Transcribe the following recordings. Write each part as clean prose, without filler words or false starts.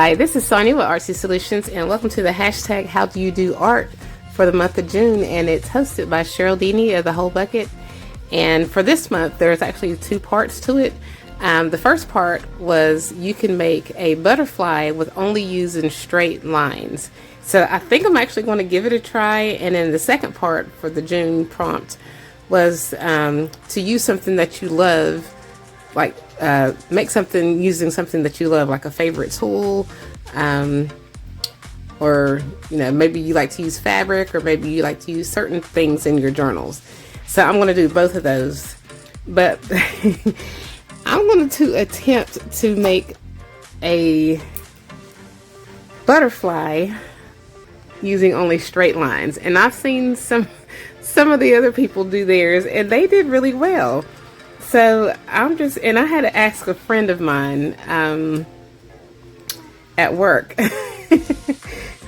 Hi, this is Sonya with Artsy Solutions, and welcome to the hashtag How Do You Do Art for the month of June, and it's hosted by Sharyl of The Whole Bucket. And for this month, there's actually two parts to it. The first part was you can make a butterfly with only using straight lines. So I think I'm actually going to give it a try. And then the second part for the June prompt was to use something that you love, like make something using something that you love, like a favorite tool, or maybe you like to use fabric, or maybe you like to use certain things in your journals. So I'm going to do both of those, but I'm going to attempt to make a butterfly using only straight lines, and I've seen some of the other people do theirs and they did really well. So and I had to ask a friend of mine at work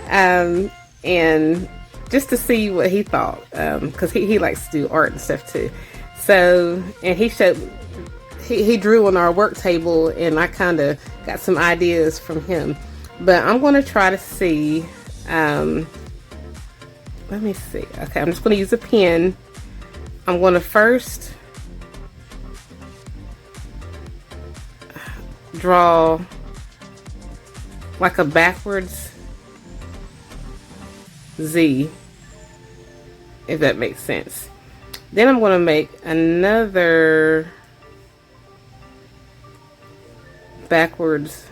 and just to see what he thought, because he likes to do art and stuff too. So, and he drew on our work table, and I kind of got some ideas from him. But I'm going to try to see, let me see. Okay, I'm just going to use a pen. I'm going to first draw like a backwards Z, if that makes sense. Then I'm going to make another backwards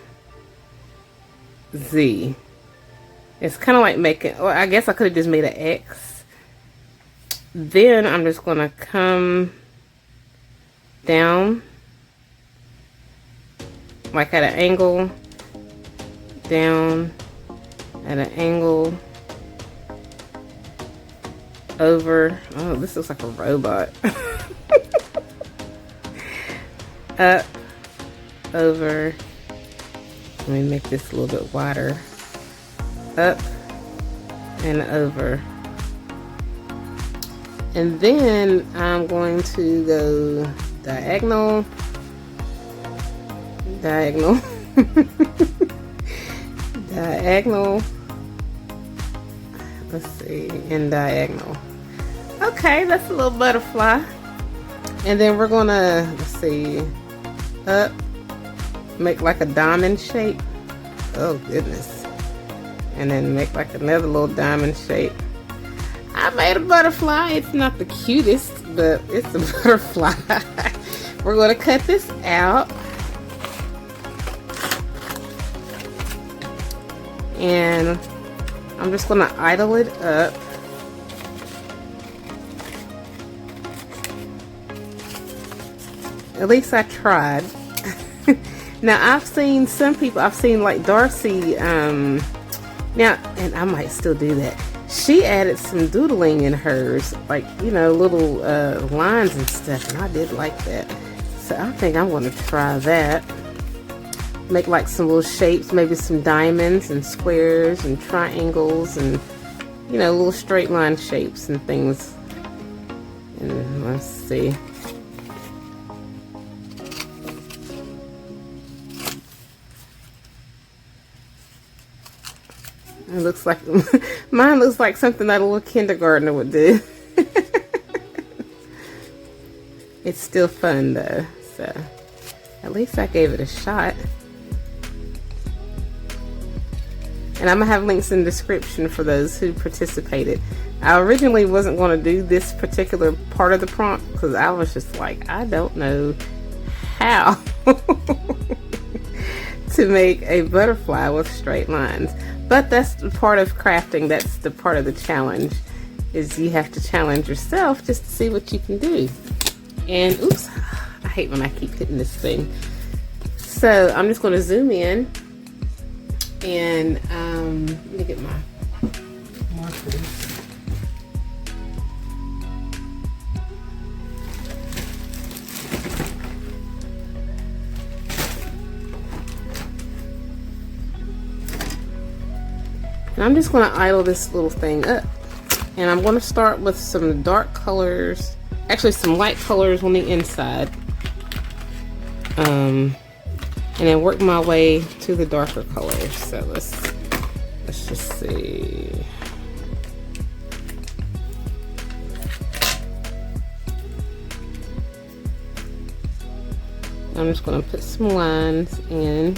Z. It's kind of like making, or I guess I could have just made an X. Then I'm just going to come down like at an angle, down at an angle, over. Oh, this looks like a robot. Up, over. Let me make this a little bit wider. Up and over. And then I'm going to go diagonal, diagonal, diagonal. Let's see, and diagonal. Okay, that's a little butterfly. And then we're gonna, let's see, up, make like a diamond shape. Oh goodness. And then make like another little diamond shape. I made a butterfly. It's not the cutest, but it's a butterfly. We're gonna cut this out. And I'm just going to idle it up. At least I tried. Now I've seen some people, I've seen like Darcy, now, and I might still do that. She added some doodling in hers, like, little lines and stuff, and I did like that. So I think I'm going to try that. Make like some little shapes, maybe some diamonds and squares and triangles and little straight line shapes and things. And let's see. It looks like mine looks like something that a little kindergartner would do. It's still fun though, so at least I gave it a shot. And I'm going to have links in the description for those who participated. I originally wasn't going to do this particular part of the prompt because I was just like, I don't know how to make a butterfly with straight lines. But that's the part of crafting. That's the part of the challenge, is you have to challenge yourself just to see what you can do. And oops, I hate when I keep hitting this thing. So I'm just going to zoom in. And let me get my markers. And I'm just going to idle this little thing up. And I'm going to start with some dark colors, actually some light colors on the inside. and then work my way to the darker colors. So let's just see. I'm just going to put some lines in.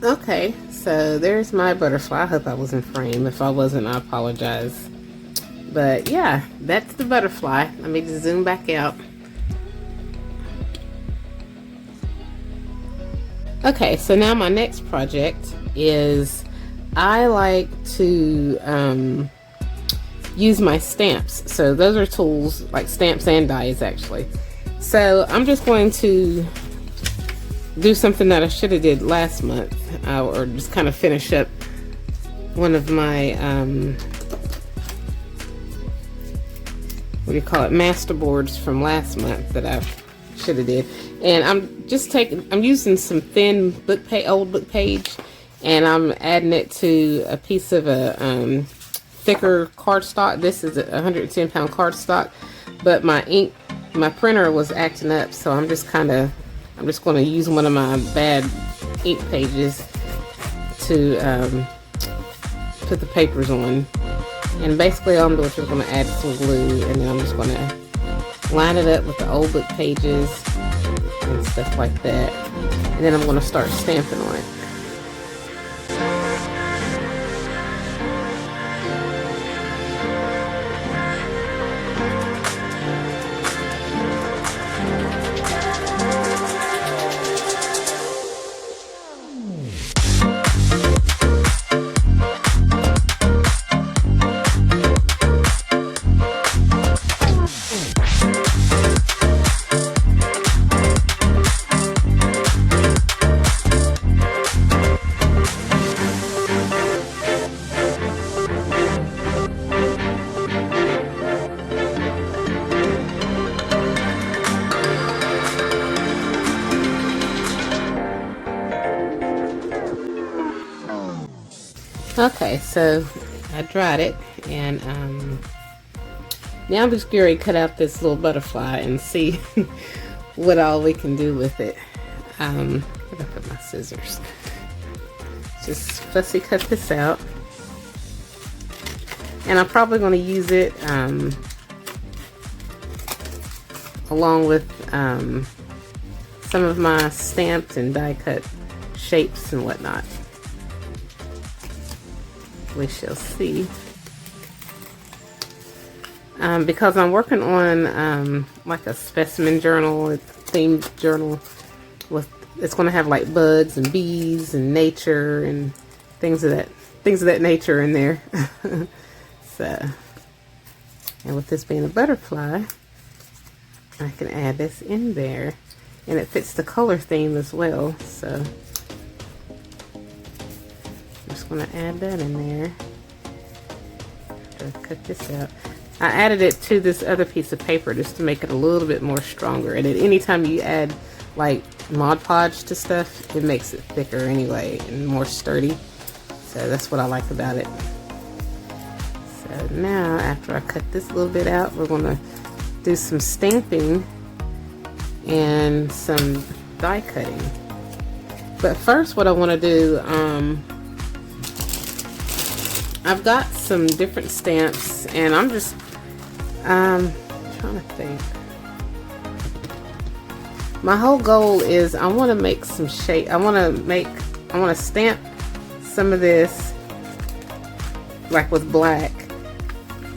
Okay, so there's my butterfly. I hope I was in frame. If I wasn't, I apologize. But yeah, that's the butterfly. Let me just zoom back out. Okay, so now my next project is I like to use my stamps. So those are tools, like stamps and dies actually. So I'm just going to do something that I should have did last month, or just kind of finish up one of my what do you call it, master boards from last month that I should have did. And I'm using some thin old book page, and I'm adding it to a piece of a thicker cardstock. This is a 110-pound cardstock, but my printer was acting up, so I'm just going to use one of my bad ink pages to put the papers on. And basically all I'm doing is just going to add some glue, and then I'm just going to line it up with the old book pages and stuff like that. And then I'm going to start stamping on it. Okay, so I dried it, and now I'm just going to cut out this little butterfly and see what all we can do with it. Where did I put my scissors? Just fussy cut this out, and I'm probably going to use it along with some of my stamped and die cut shapes and whatnot. We shall see. Because I'm working on like a specimen journal, a themed journal it's going to have like bugs and bees and nature and things of that nature in there. So, and with this being a butterfly, I can add this in there, and it fits the color theme as well. So I'm just going to add that in there. Cut this out. I added it to this other piece of paper just to make it a little bit more stronger. And at any time you add like Mod Podge to stuff, it makes it thicker anyway and more sturdy. So that's what I like about it. So now after I cut this little bit out, we're going to do some stamping and some die cutting. But first what I want to do, I've got some different stamps, and I'm just trying to think. My whole goal is I want to make some shape. I want to stamp some of this like with black,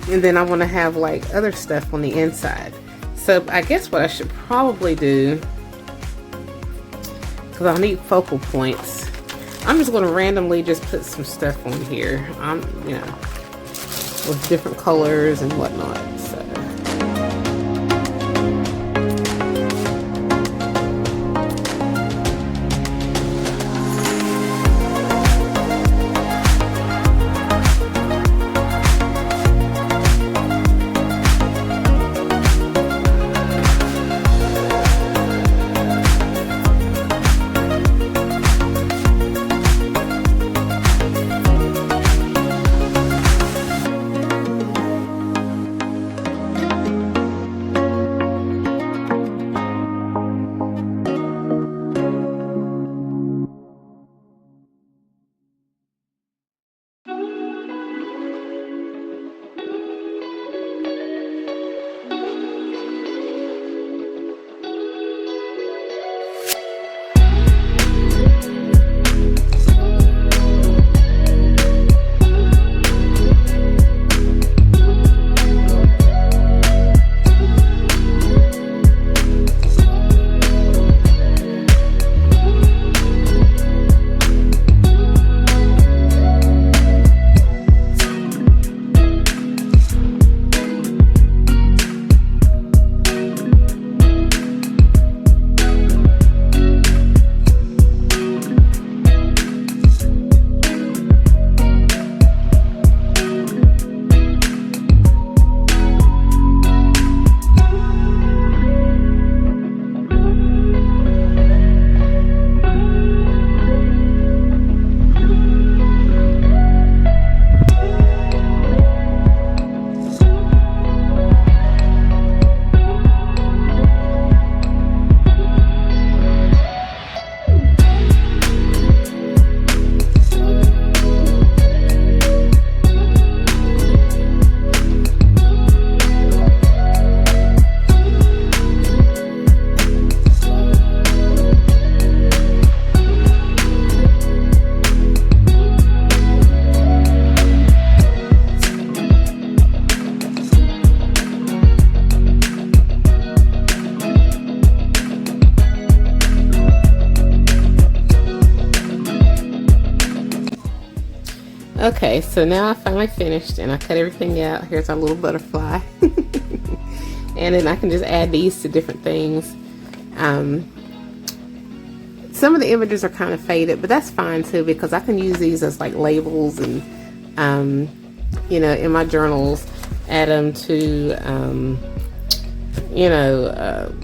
and then I want to have like other stuff on the inside. So I guess what I should probably do, because I'll need focal points, I'm just going to randomly just put some stuff on here, you know, with different colors and whatnot. So. Okay, so now I finally finished and I cut everything out. Here's our little butterfly. And then I can just add these to different things. Some of the images are kind of faded, but that's fine too, because I can use these as like labels and, you know, in my journals, add them to, you know,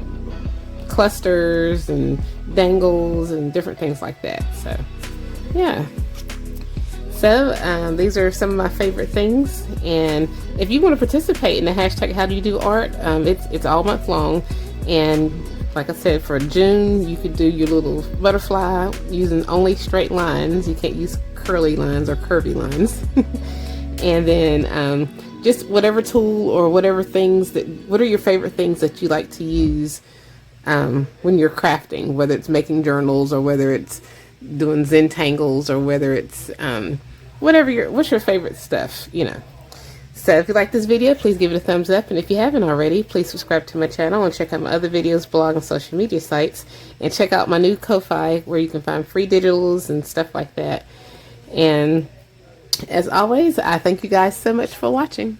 clusters and dangles and different things like that. So, yeah. So these are some of my favorite things, and if you want to participate in the hashtag How Do You Do Art, it's all month long, and like I said, for June you could do your little butterfly using only straight lines. You can't use curly lines or curvy lines. And then just whatever tool or whatever things what are your favorite things that you like to use when you're crafting, whether it's making journals or whether it's doing Zentangles or whether it's what's your favorite stuff, you know. So if you like this video, please give it a thumbs up, and if you haven't already, please subscribe to my channel and check out my other videos, blog, and social media sites, and check out my new Ko-Fi where you can find free digitals and stuff like that. And as always, I thank you guys so much for watching.